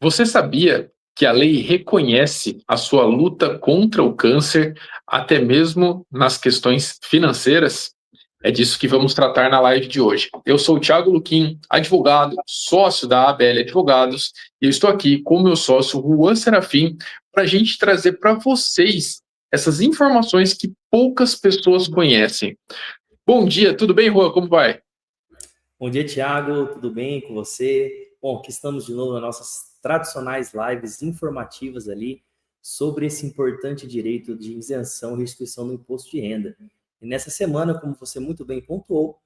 Você sabia que a lei reconhece a sua luta contra o câncer, até mesmo nas questões financeiras? É disso que vamos tratar na live de hoje. Eu sou o Thiago Luquim, advogado, sócio da ABL Advogados, e eu estou aqui com o meu sócio Juan Serafim para a gente trazer para vocês essas informações que poucas pessoas conhecem. Bom dia, tudo bem, Juan? Como vai? Bom dia, Thiago. Tudo bem com você? Bom, aqui estamos de novo nas nossas tradicionais lives informativas ali sobre esse importante direito de isenção e restituição do imposto de renda. E nessa semana, como você muito bem pontuou,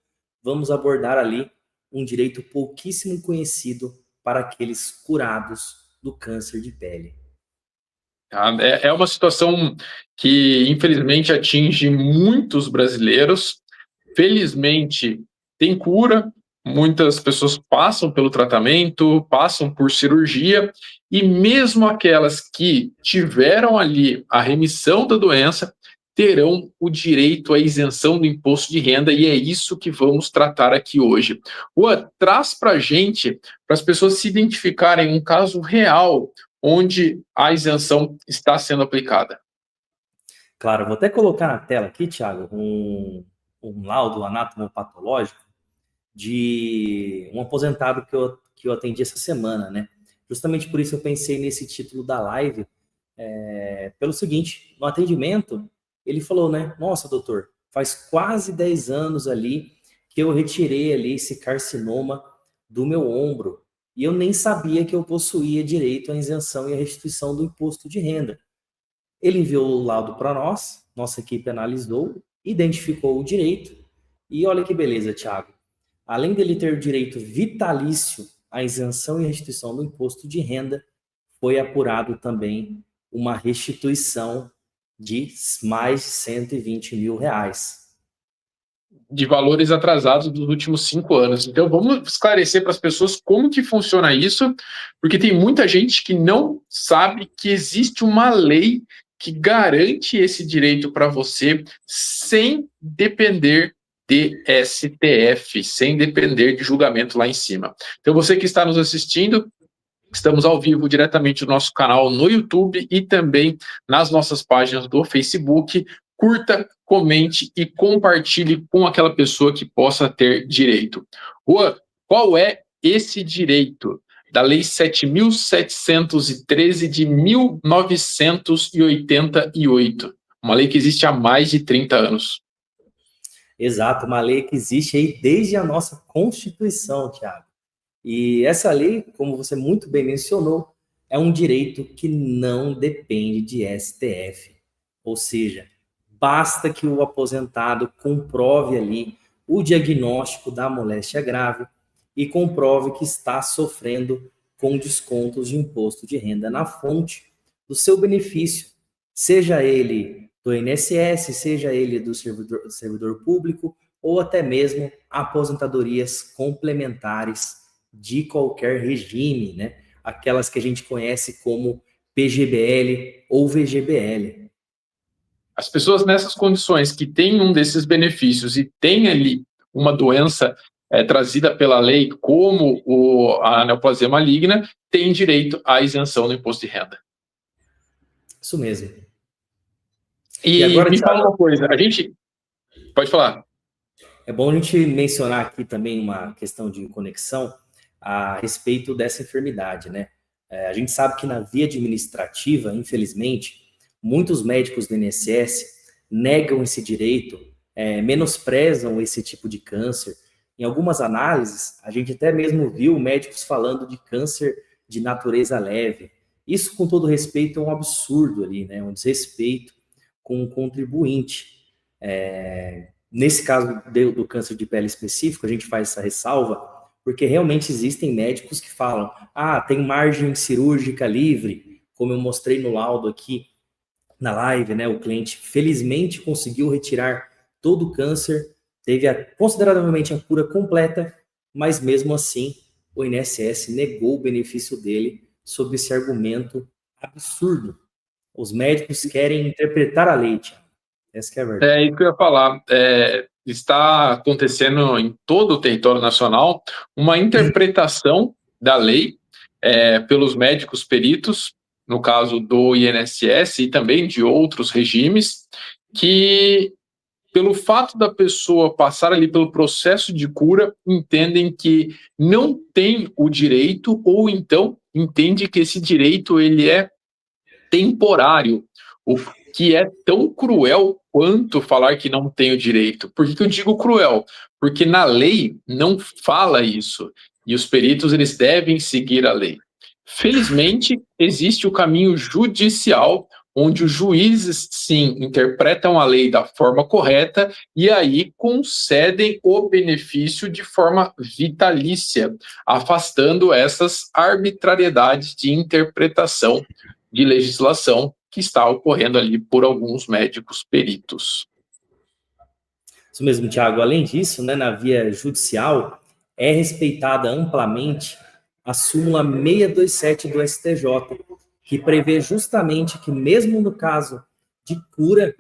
vamos abordar ali um direito pouquíssimo conhecido para aqueles curados do câncer de pele. É uma situação que, infelizmente, atinge muitos brasileiros. Felizmente, tem cura, muitas pessoas passam pelo tratamento, passam por cirurgia, e mesmo aquelas que tiveram ali a remissão da doença, terão o direito à isenção do imposto de renda, e é isso que vamos tratar aqui hoje. Juan, traz para a gente, para as pessoas se identificarem um caso real onde a isenção está sendo aplicada. Claro, vou até colocar na tela aqui, Thiago, um laudo anatomopatológico de um aposentado que eu atendi essa semana, né? Justamente por isso eu pensei nesse título da live, pelo seguinte, no atendimento, ele falou, né? Nossa, doutor, faz quase 10 anos ali que eu retirei ali esse carcinoma do meu ombro e eu nem sabia que eu possuía direito à isenção e à restituição do imposto de renda. Ele enviou o laudo para nós, nossa equipe analisou, identificou o direito e olha que beleza, Thiago. Além dele ter o direito vitalício à isenção e restituição do imposto de renda, foi apurado também uma restituição de mais de 120 mil reais. De valores atrasados dos últimos 5 anos. Então, vamos esclarecer para as pessoas como que funciona isso, porque tem muita gente que não sabe que existe uma lei que garante esse direito para você sem depender de STF, sem depender de julgamento lá em cima. Então, você que está nos assistindo, estamos ao vivo diretamente no nosso canal no YouTube e também nas nossas páginas do Facebook. Curta, comente e compartilhe com aquela pessoa que possa ter direito. Juan, qual é esse direito da Lei 7.713 de 1988? Uma lei que existe há mais de 30 anos. Exato, uma lei que existe aí desde a nossa Constituição, Thiago. E essa lei, como você muito bem mencionou, é um direito que não depende de STF. Ou seja, basta que o aposentado comprove ali o diagnóstico da moléstia grave e comprove que está sofrendo com descontos de imposto de renda na fonte do seu benefício, seja ele do INSS, seja ele do servidor público ou até mesmo aposentadorias complementares de qualquer regime, né? Aquelas que a gente conhece como PGBL ou VGBL. As pessoas nessas condições que têm um desses benefícios e têm ali uma doença trazida pela lei, como a neoplasia maligna, têm direito à isenção do imposto de renda. Isso mesmo. E agora, me fala uma coisa, a gente... Pode falar. É bom a gente mencionar aqui também uma questão de conexão a respeito dessa enfermidade, né? A gente sabe que na via administrativa, infelizmente, muitos médicos do INSS negam esse direito, menosprezam esse tipo de câncer. Em algumas análises, a gente até mesmo viu médicos falando de câncer de natureza leve. Isso, com todo respeito, é um absurdo ali, né? Um desrespeito com o contribuinte. Nesse caso do câncer de pele específico, a gente faz essa ressalva, porque realmente existem médicos que falam, tem margem cirúrgica livre, como eu mostrei no laudo aqui na live, né? O cliente felizmente conseguiu retirar todo o câncer, teve consideravelmente a cura completa, mas mesmo assim o INSS negou o benefício dele sob esse argumento absurdo. Os médicos querem interpretar a lei, Thiago. Essa que é a verdade. É isso que eu ia falar. Está acontecendo em todo o território nacional uma interpretação da lei pelos médicos peritos, no caso do INSS e também de outros regimes, que pelo fato da pessoa passar ali pelo processo de cura, entendem que não tem o direito, ou então entende que esse direito ele é temporário, o que é tão cruel quanto falar que não tem o direito. Por que eu digo cruel? Porque na lei não fala isso, e os peritos eles devem seguir a lei. Felizmente, existe o caminho judicial, onde os juízes, sim, interpretam a lei da forma correta e aí concedem o benefício de forma vitalícia, afastando essas arbitrariedades de interpretação de legislação que está ocorrendo ali por alguns médicos peritos. Isso mesmo, Tiago. Além disso, né, na via judicial, é respeitada amplamente a súmula 627 do STJ, que prevê justamente que, mesmo no caso de cura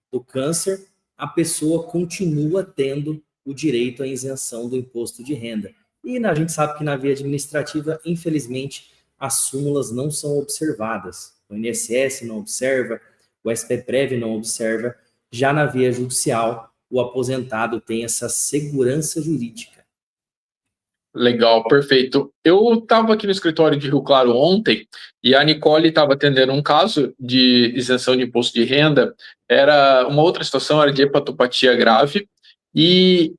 do câncer, a pessoa continua tendo o direito à isenção do imposto de renda. E a gente sabe que na via administrativa, infelizmente, as súmulas não são observadas. O INSS não observa, o SPPREV não observa. Já na via judicial, o aposentado tem essa segurança jurídica. Legal, perfeito. Eu estava aqui no escritório de Rio Claro ontem e a Nicole estava atendendo um caso de isenção de imposto de renda. Era uma outra situação, era de hepatopatia grave, e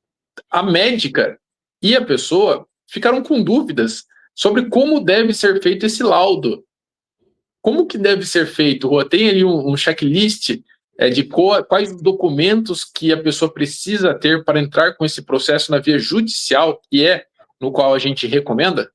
a médica e a pessoa ficaram com dúvidas sobre como deve ser feito esse laudo. Como que deve ser feito, Rua? Tem ali um checklist de quais os documentos que a pessoa precisa ter para entrar com esse processo na via judicial, que é no qual a gente recomenda?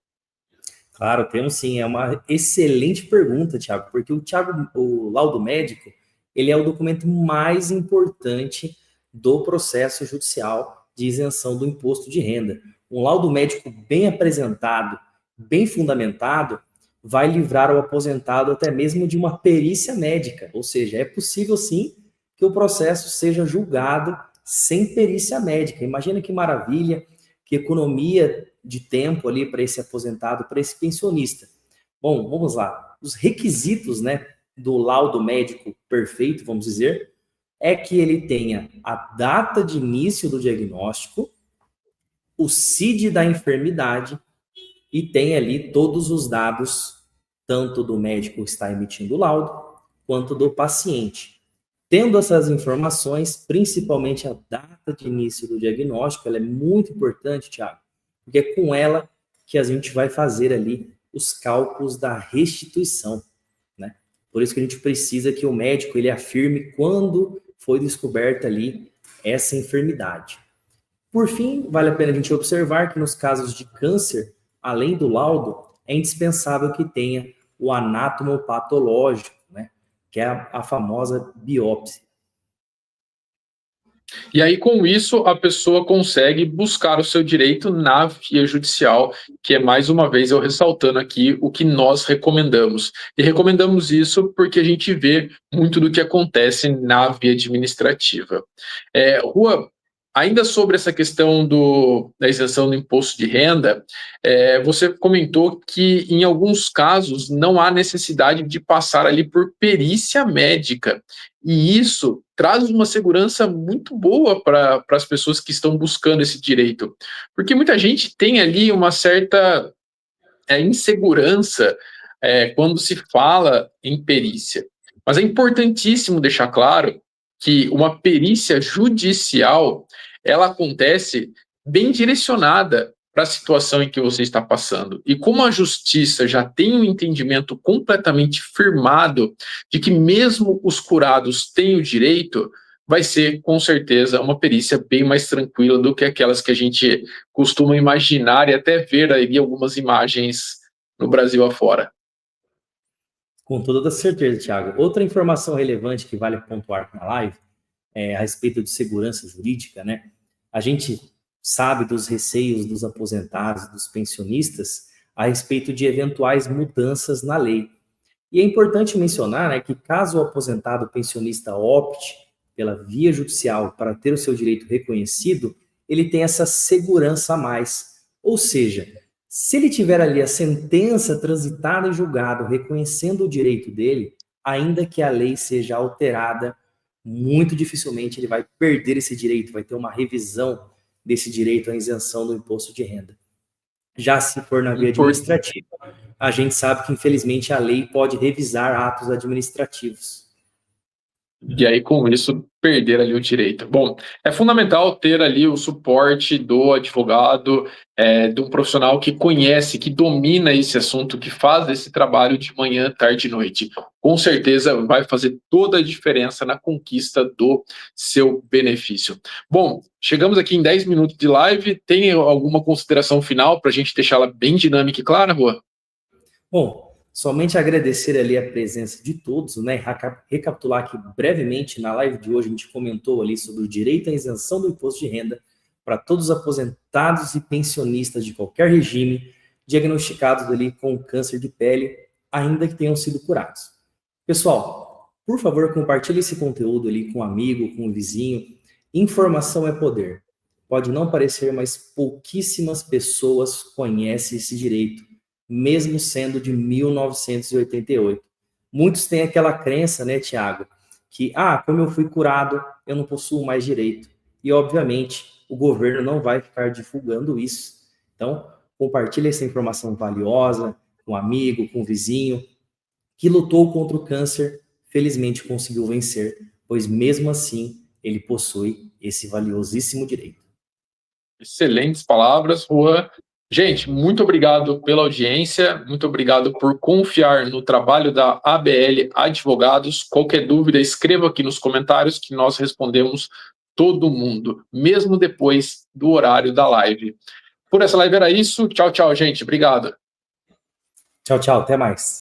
Claro, temos sim. É uma excelente pergunta, Tiago, porque o laudo médico, ele é o documento mais importante do processo judicial de isenção do imposto de renda. Um laudo médico bem apresentado, bem fundamentado, vai livrar o aposentado até mesmo de uma perícia médica. Ou seja, é possível sim que o processo seja julgado sem perícia médica. Imagina que maravilha, que economia de tempo ali para esse aposentado, para esse pensionista. Bom, vamos lá. Os requisitos, né, do laudo médico perfeito, vamos dizer, é que ele tenha a data de início do diagnóstico, o CID da enfermidade e tem ali todos os dados, tanto do médico que está emitindo o laudo, quanto do paciente. Tendo essas informações, principalmente a data de início do diagnóstico, ela é muito importante, Tiago, porque é com ela que a gente vai fazer ali os cálculos da restituição, né? Por isso que a gente precisa que o médico ele afirme quando foi descoberta ali essa enfermidade. Por fim, vale a pena a gente observar que nos casos de câncer, além do laudo, é indispensável que tenha o anatomopatológico, né? Que é a famosa biópsia. E aí, com isso, a pessoa consegue buscar o seu direito na via judicial, que é, mais uma vez, eu ressaltando aqui o que nós recomendamos. E recomendamos isso porque a gente vê muito do que acontece na via administrativa. Rua, ainda sobre essa questão da isenção do imposto de renda, você comentou que, em alguns casos, não há necessidade de passar ali por perícia médica. E isso traz uma segurança muito boa para as pessoas que estão buscando esse direito. Porque muita gente tem ali uma certa insegurança quando se fala em perícia. Mas é importantíssimo deixar claro que uma perícia judicial ela acontece bem direcionada para a situação em que você está passando. E como a justiça já tem um entendimento completamente firmado de que mesmo os curados têm o direito, vai ser, com certeza, uma perícia bem mais tranquila do que aquelas que a gente costuma imaginar e até ver aí algumas imagens no Brasil afora. Com toda certeza, Thiago. Outra informação relevante que vale pontuar na live é a respeito de segurança jurídica, né? A gente sabe dos receios dos aposentados, dos pensionistas, a respeito de eventuais mudanças na lei. E é importante mencionar, né, que caso o aposentado pensionista opte pela via judicial para ter o seu direito reconhecido, ele tem essa segurança a mais. Ou seja, Se ele tiver ali a sentença transitada em julgado, reconhecendo o direito dele, ainda que a lei seja alterada, muito dificilmente ele vai perder esse direito, vai ter uma revisão desse direito à isenção do imposto de renda. Já se for na via administrativa, a gente sabe que, infelizmente, a lei pode revisar atos administrativos. E aí, com isso, perder ali o direito. Bom, é fundamental ter ali o suporte do advogado, de um profissional que conhece, que domina esse assunto, que faz esse trabalho de manhã, tarde e noite. Com certeza vai fazer toda a diferença na conquista do seu benefício. Bom, chegamos aqui em 10 minutos de live. Tem alguma consideração final para a gente deixá-la bem dinâmica e clara, Rua? Bom, somente agradecer ali a presença de todos, né? Recapitular aqui brevemente, na live de hoje a gente comentou ali sobre o direito à isenção do imposto de renda para todos os aposentados e pensionistas de qualquer regime diagnosticados ali com câncer de pele, ainda que tenham sido curados. Pessoal, por favor, compartilhe esse conteúdo ali com um amigo, com um vizinho. Informação é poder. Pode não parecer, mas pouquíssimas pessoas conhecem esse direito, mesmo sendo de 1988. Muitos têm aquela crença, né, Tiago, que, como eu fui curado, eu não possuo mais direito. E, obviamente, o governo não vai ficar divulgando isso. Então, compartilhe essa informação valiosa com um amigo, com um vizinho, que lutou contra o câncer, felizmente conseguiu vencer, pois mesmo assim, ele possui esse valiosíssimo direito. Excelentes palavras, Juan. Gente, muito obrigado pela audiência, muito obrigado por confiar no trabalho da ABL Advogados. Qualquer dúvida, escreva aqui nos comentários que nós respondemos todo mundo, mesmo depois do horário da live. Por essa live era isso. Tchau, tchau, gente. Obrigado. Tchau, tchau. Até mais.